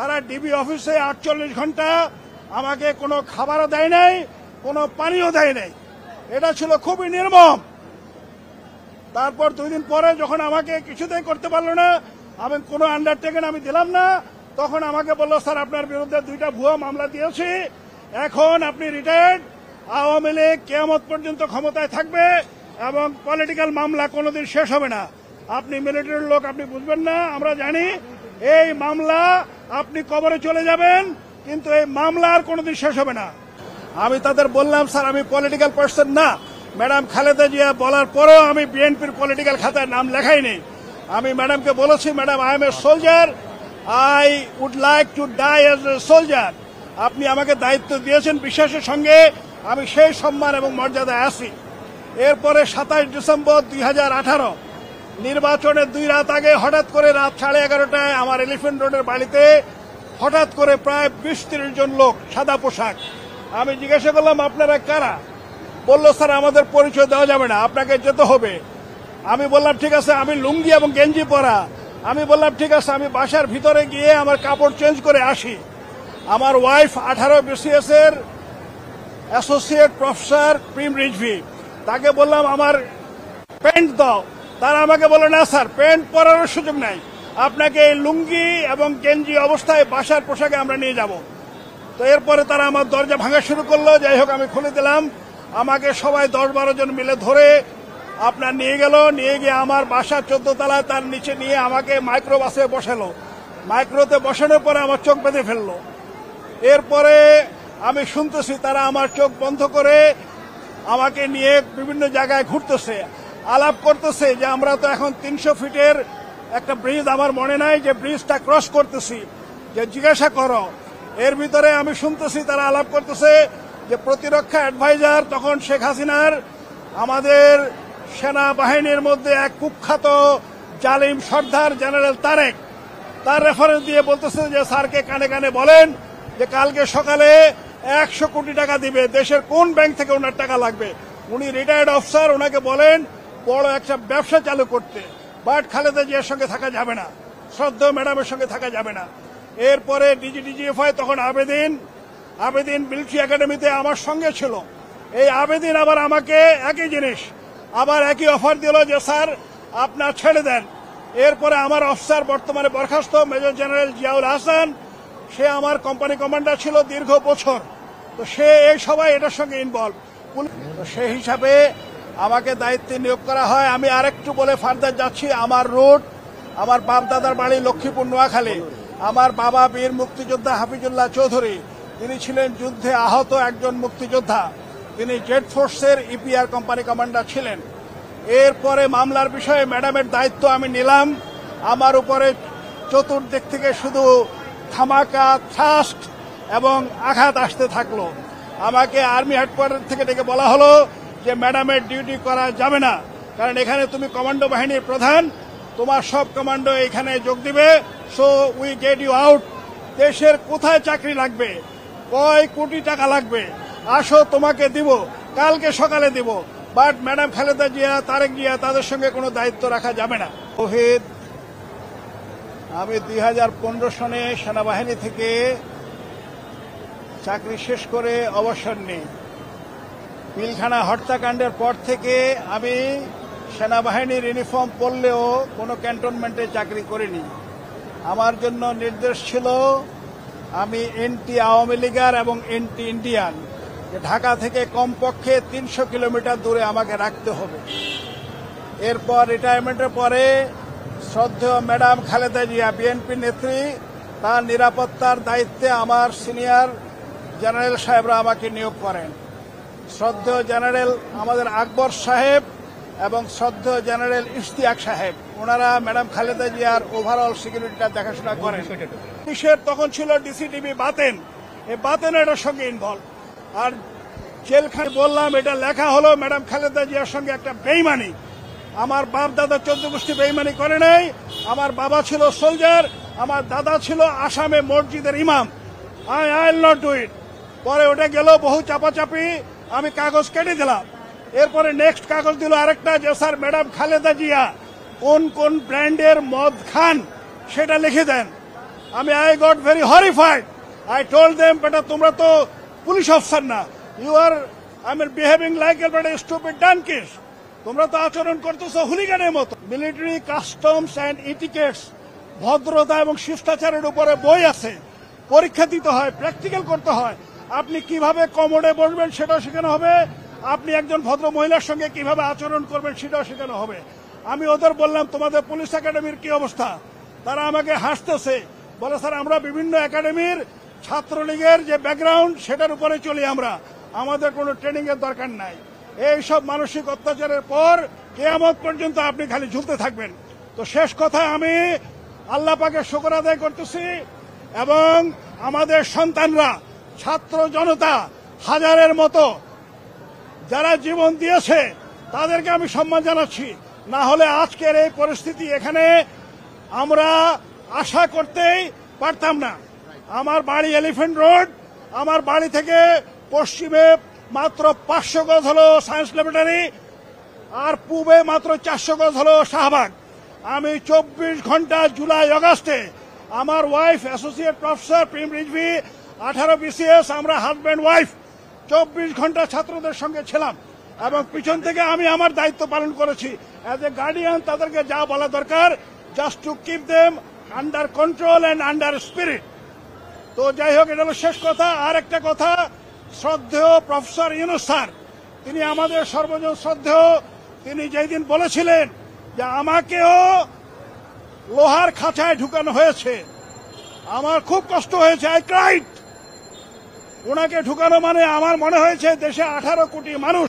তারা ডিবি অফিসে 48 ঘন্টা আমাকে কোনো খাবারও দেয় নাই, কোনো পানিও দেয় নাই। এটা ছিল খুবই নির্মম। তারপর 2 দিন পরে যখন আমাকে কিছুতেই করতে পারলো না, আমি কোনো আন্ডারটেকিং আমি দিলাম না, তখন আমাকে বলল, স্যার আপনার বিরুদ্ধে 2টা ভুয়া মামলা দিয়েছি, এখন আপনি রিটায়ার্ড, আওয়ামী লীগ কিয়ামত পর্যন্ত ক্ষমতায় থাকবে এবং পলিটিক্যাল মামলা কোনোদিন শেষ হবে না। আপনি মিলিটারির লোক, আপনি বুঝবেন না, আমরা জানি। এই মামলা আপনি কবরে চলে যাবেন, কিন্তু এই মামলা আর কোনোদিন শেষ হবে না। আমি তাদের বললাম, স্যার আমি পলিটিক্যাল পার্সন না। ম্যাডাম খালেদা জিয়া বলার পরেও আমি বিএনপির পলিটিক্যাল খাতায় নাম লেখাইনি। আমি ম্যাডামকে বলেছি, madam I am a soldier, I would like to die as a soldier. আপনি আমাকে দায়িত্ব দিয়েছেন বিশ্বাসের সঙ্গে, আমি সেই সম্মান এবং মর্যাদায় আছি। এরপরে 27 ডিসেম্বর 2018 নির্বাচনের 2 রাত আগে হঠাৎ করে রাত 11:30টায় আমার এলিফ্যান্ট রোডের বাড়িতে হঠাৎ করে প্রায় 20-30 জন লোক সাদা পোশাক। আমি জিজ্ঞাসা করলাম, আপনারা কারা? বলল, স্যার আমাদের পরিচয় দেওয়া যাবে না, আপনাকে যেতে হবে। আমি বললাম, ঠিক আছে। আমি লুঙ্গি এবং গেঞ্জি পরা। আমি বললাম, ঠিক আছে, আমি বাসার ভিতরে গিয়ে আমার কাপড় চেঞ্জ করে আসি। আমার ওয়াইফ 18 BCS এর অ্যাসোসিয়েট প্রফেসর প্রিম রিজভি, তাকে বললাম আমার প্যান্ট দাও। তারা আমাকে বলল, না স্যার প্যান্ট পরার সুযোগ নাই, আপনাকে এই লুঙ্গি এবং গেঞ্জি অবস্থায় বাসার পোশাকে আমরা নিয়ে যাব। তো এরপরে তারা আমার দরজা ভাঙা শুরু করলো। যাই হোক আমি খুলে দিলাম। আমাকে সবাই 10-12 জন মিলে ধরে আপনার নিয়ে গেল। নিয়ে গিয়ে আমার বাসা 14 তলায়, তার নিচে নিয়ে আমাকে মাইক্রো বাসে বসালো। মাইক্রোতে বসানোর পরে আমার চোখ বেঁধে ফেললো। এরপরে আমি শুনতেছি তারা আমার চোখ বন্ধ করে আমাকে নিয়ে বিভিন্ন জায়গায় ঘুরতেছে, আলাপ করতেছে যে আমরা তো এখন 300 ফিটের একটা ব্রিজ, আমার মনে নাই যে ব্রিজটা ক্রস করতেছি, যে জিজ্ঞাসা করো। এর ভিতরে আমি শুনতেছি তারা আলাপ করতেছে যে প্রতিরক্ষা অ্যাডভাইজার তখন শেখ হাসিনার, আমাদের সেনাবাহিনীর মধ্যে এক কুখ্যাত জালিম সর্দার জেনারেল তারেক, তার রেফারেন্স দিয়ে বলতেছে যে স্যারকে কানে কানে বলেন যে কালকে সকালে 100 কোটি টাকা দিবে, দেশের কোন ব্যাংক থেকে ওনার টাকা লাগবে। উনি রিটায়ার্ড অফিসার, ওনাকে বলেন বড় একটা ব্যবসা চালু করতে। বাট খালেদা জিয়ার সঙ্গে থাকা যাবে না, শ্রদ্ধেয় ম্যাডামের সঙ্গে থাকা যাবে না। এরপরে ডিজিএফআই তখন আবেদিন মিলিটারি একাডেমিতে আমার সঙ্গে ছিল। এই আবেদিন আবার আমাকে একই জিনিস, আবার একই অফার দিল যে স্যার আপনার ছেড়ে দেন। এরপরে আমার অফিসার বর্তমানে বরখাস্ত মেজর জেনারেল জিয়াউল হাসান, সে আমার কোম্পানি কমান্ডার ছিল দীর্ঘ বছর। তো সে এই সবাই এটার সঙ্গে ইনভলভ। তো সেই হিসাবে আমাকে দায়িত্বে নিয়োগ করা হয়। আমি আরেকটু বলে ফার্দার যাচ্ছি। আমার রুট, আমার বাপ দাদার বাড়ি লক্ষ্মীপুর নোয়াখালী। আমার বাবা বীর মুক্তিযোদ্ধা হাফিজুল্লাহ চৌধুরী, তিনি ছিলেন যুদ্ধে আহত একজন মুক্তিযোদ্ধা। তিনি জেড ফোর্সের ইপিআর কোম্পানি কমান্ডার ছিলেন। এরপরে মামলার বিষয়ে ম্যাডামের দায়িত্ব আমি নিলাম। আমার উপরে চতুর্দিক থেকে শুধু ধামাকা, থ্রাস্ট এবং আঘাত আসতে থাকলো। আমাকে আর্মি হেডকোয়ার্টার থেকে ডেকে বলা হলো যে ম্যাডামের ডিউটি করা যাবে না, কারণ এখানে তুমি কমান্ডো বাহিনীর প্রধান, তোমার সব কমান্ডো এখানে যোগ দিবে, so we get you out. দেশের কোথায় চাকরি লাগবে, কয় কোটি টাকা লাগবে, আসো তোমাকে দিব, কালকে সকালে দিব। বাট ম্যাডাম খালেদা জিয়া, তারেক জিয়া, তাদের সঙ্গে কোনো দায়িত্ব রাখা যাবে না। শহীদ, আমি 2015 সনে সেনাবাহিনী থেকে চাকরি শেষ করে অবসর নিই। পিলখানা হত্যাকাণ্ডের পর থেকে আমি সেনাবাহিনীর ইউনিফর্ম পরলেও কোনো ক্যান্টনমেন্টে চাকরি করিনি। আমার জন্য নির্দেশ ছিল আমি এন্টি আওয়ামী লীগার এবং এন্টি ইন্ডিয়ান, ঢাকা থেকে কমপক্ষে 300 কিলোমিটার দূরে আমাকে রাখতে হবে। এরপর রিটায়ারমেন্টের পরে শ্রদ্ধেয় ম্যাডাম খালেদা জিয়া, বিএনপি নেত্রী, তার নিরাপত্তার দায়িত্বে আমার সিনিয়র জেনারেল সাহেবরা আমাকে নিয়োগ করেন। শ্রদ্ধেয় জেনারেল আমাদের আকবর সাহেব এবং শ্রদ্ধেয় জেনারেল ইশতিয়াক সাহেব, ওনারা ম্যাডাম খালেদা জিয়ার ওভারঅল সিকিউরিটিটা দেখাশোনা করেন। পুলিশের তখন ছিল ডিসিটিভি বাতেন, এই বাতেন এটার সঙ্গে ইনভলভ। আর জেলখানে বললাম, এটা লেখা হলো ম্যাডাম খালেদা জিয়ার সঙ্গে একটা বেইমানি। আমার বাপ দাদা 14 গোষ্ঠী বেইমানি করে নাই। আমার বাবা ছিল সোলজার, আমার দাদা ছিল আসামে মসজিদের ইমাম। I will not do it. পরে ওটা গেল বহু চাপাচাপি, আমি কাগজ কেটে দিলাম। এরপরে নেক্সট কাগজ দিল আরেকটা যে স্যার ম্যাডাম খালেদা জিয়া কোন কোন ব্র্যান্ডের মদ খান সেটা লিখে দেন। I got very horrified. I told them, "Beta, তোমরা তো পুলিশ অফিসার না, you are behaving like a stupid donkeys. তোমরা তো আচরণ করতেছো হুলিগানের মতো। মিলিটারি কাস্টমস অ্যান্ড ইটিকেটস, ভদ্রতা এবং শিষ্টাচারের উপরে বই আছে, পরীক্ষা দিতে হয়, প্র্যাকটিক্যাল করতে হয়। আপনি কিভাবে কমোডে বসবেন সেটাও শেখানো হবে, আপনি একজন ভদ্র মহিলার সঙ্গে কিভাবে আচরণ করবেন সেটাও শেখানো হবে। আমি ওদের বললাম, তোমাদের পুলিশ একাডেমির কি অবস্থা? তারা আমাকে হাসতেছে, বলে, স্যার আমরা বিভিন্ন একাডেমির ছাত্রলীগের যে ব্যাকগ্রাউন্ড সেটার উপরে চলি আমরা, আমাদের কোনো ট্রেনিং এর দরকার নাই। এইসব মানসিক অত্যাচারের পর কিয়ামত পর্যন্ত আপনি খালি ঝুলতে থাকবেন। তো শেষ কথা, আমি আল্লাহ পাকের শুকর আদায় করতেছি এবং আমাদের সন্তানরা, ছাত্র জনতা হাজারের মতো যারা জীবন দিয়েছে তাদেরকে আমি সম্মান জানাচ্ছি। না হলে আজকের এই পরিস্থিতি এখানে আমরা আশা করতেই পারতাম না। আমার বাড়ি এলিফ্যান্ট রোড, আমার বাড়ি থেকে পশ্চিমে মাত্র 500 গজ হলো সায়েন্স ল্যাবরেটরি, আর পূবে মাত্র 400 গজ হলো শাহবাগ। আমি 24 ঘন্টা জুলাই আগস্টে আমার ওয়াইফ অ্যাসোসিয়েট প্রফেসর প্রেম রিজভি 18 BCS, আমরা হাজব্যান্ড ওয়াইফ 24 ঘন্টা ছাত্রদের সঙ্গে ছিলাম এবং পিছন থেকে আমি আমার দায়িত্ব পালন করেছি অ্যাজ এ গার্ডিয়ান। তাদেরকে যা বলা দরকার, just to keep them under control and under spirit. তো যাই হোক, এটা হলো শেষ কথা। আর একটা কথা, শ্রদ্ধেয় প্রফেসর ইউনূস স্যার, তিনি আমাদের সর্বজন শ্রদ্ধেয়। তিনি যেই দিন বলেছিলেন যে আমাকেও লোহার খাঁচায় ঢুকানো হয়েছে, আমার খুব কষ্ট হয়েছে, আই ক্রাইড। ওনাকে ঢুকানো মানে আমার মনে হয়েছে দেশে 18 কোটি মানুষ